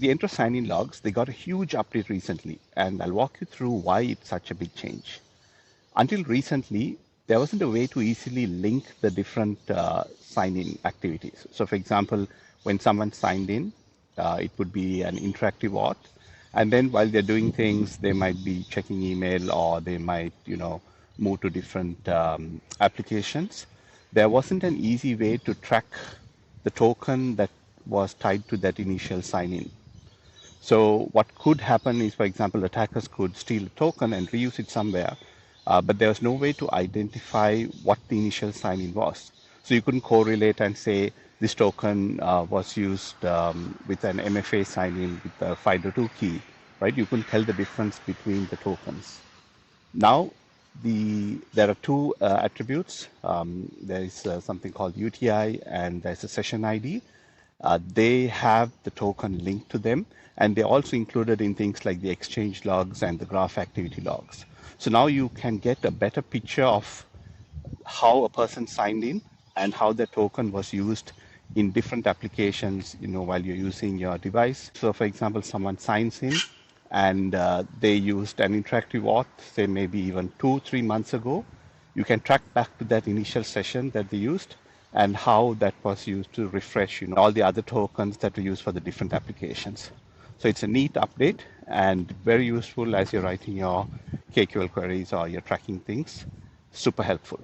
The Entra sign-in logs, they got a huge update recently, and I'll walk you through why it's such a big change. Until recently, there wasn't a way to easily link the different sign-in activities. So for example, when someone signed in, it would be an interactive auth. And then while they're doing things, they might be checking email or they might, move to different applications. There wasn't an easy way to track the token that was tied to that initial sign-in. So what could happen is, for example, attackers could steal a token and reuse it somewhere, but there was no way to identify what the initial sign-in was. So you couldn't correlate and say this token was used with an MFA sign-in with the FIDO2 key, right? You couldn't tell the difference between the tokens. Now, there are two attributes. There is something called UTI and there's a session ID. They have the token linked to them, and they're also included in things like the exchange logs and the graph activity logs. So now you can get a better picture of how a person signed in and how the token was used in different applications, while you're using your device. So for example, someone signs in and they used an interactive auth, say maybe even 2-3 months ago. You can track back to that initial session that they used and how that was used to refresh, all the other tokens that were used for the different applications. So it's a neat update and very useful as you're writing your KQL queries or you're tracking things. Super helpful.